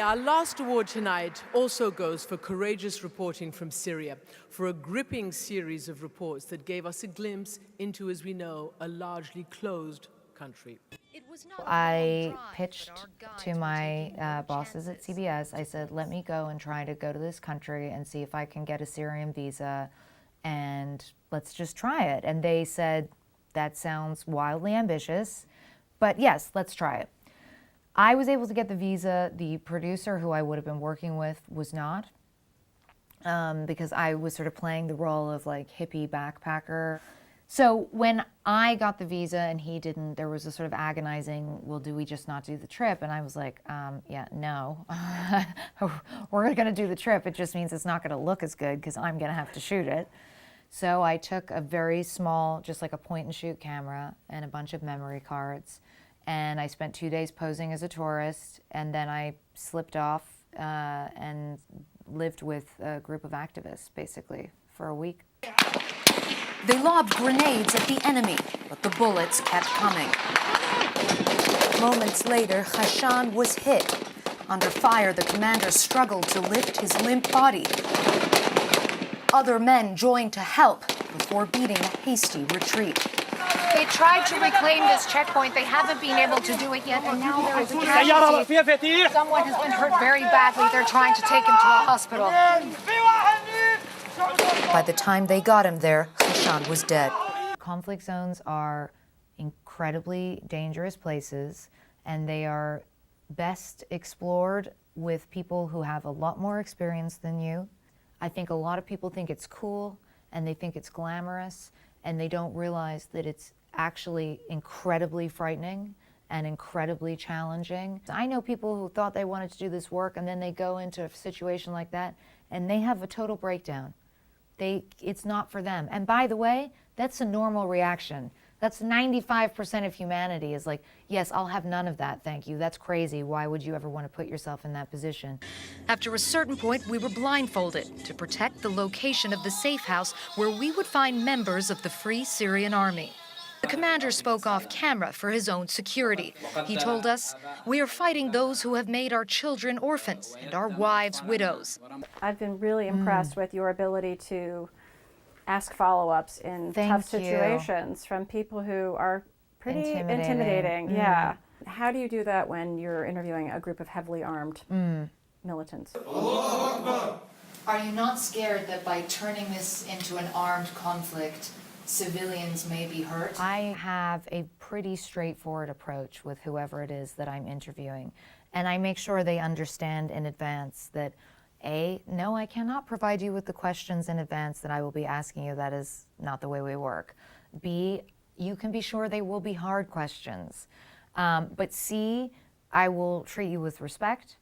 Our last award tonight also goes for courageous reporting from Syria, for a gripping series of reports that gave us a glimpse into, as we know, a largely closed country. I pitched to my bosses at CBS. I said, let me go and try to go to this country and see if I can get a Syrian visa, and let's just try it. And they said, that sounds wildly ambitious, but yes, let's try it. I was able to get the visa. The producer who I would have been working with was not, because I was sort of playing the role of like hippie backpacker. So when I got the visa and he didn't, there was a sort of agonizing, well, do we just not do the trip? And I was like, yeah, no, we're going to do the trip. It just means it's not going to look as good because I'm going to have to shoot it. So I took a very small, just like a point and shoot camera and a bunch of memory cards. And I spent 2 days posing as a tourist, and then I slipped off and lived with a group of activists, basically, for a week. They lobbed grenades at the enemy, but the bullets kept coming. Moments later, Hashan was hit. Under fire, the commander struggled to lift his limp body. Other men joined to help before beating a hasty retreat. They tried to reclaim this checkpoint. They haven't been able to do it yet, and now there is a casualty. Someone has been hurt very badly. They're trying to take him to a hospital. By the time they got him there, Hashan was dead. Conflict zones are incredibly dangerous places, and they are best explored with people who have a lot more experience than you. I think a lot of people think it's cool, and they think it's glamorous, and they don't realize that it's actually incredibly frightening and incredibly challenging. I know people who thought they wanted to do this work, and then they go into a situation like that, and they have a total breakdown. It's not for them. And by the way, that's a normal reaction. That's 95% of humanity is like, yes, I'll have none of that, thank you. That's crazy. Why would you ever want to put yourself in that position? After a certain point, we were blindfolded to protect the location of the safe house where we would find members of the Free Syrian Army. The commander spoke off camera for his own security. He told us, we are fighting those who have made our children orphans and our wives widows. I've been really impressed with your ability to ask follow-ups in tough situations from people who are pretty intimidating. Yeah. How do you do that when you're interviewing a group of heavily armed militants? Are you not scared that by turning this into an armed conflict, civilians may be hurt? I have a pretty straightforward approach with whoever it is that I'm interviewing. And I make sure they understand in advance that A, no, I cannot provide you with the questions in advance that I will be asking you. That is not the way we work. B, you can be sure they will be hard questions. But C, I will treat you with respect,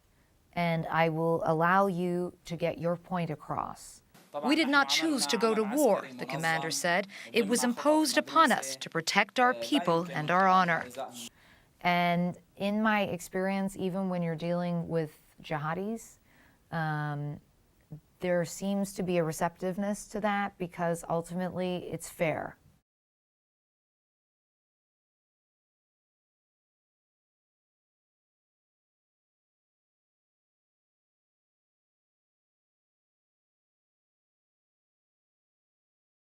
and I will allow you to get your point across. We did not choose to go to war, the commander said. It was imposed upon us to protect our people and our honor. And in my experience, even when you're dealing with jihadis, there seems to be a receptiveness to that because ultimately it's fair.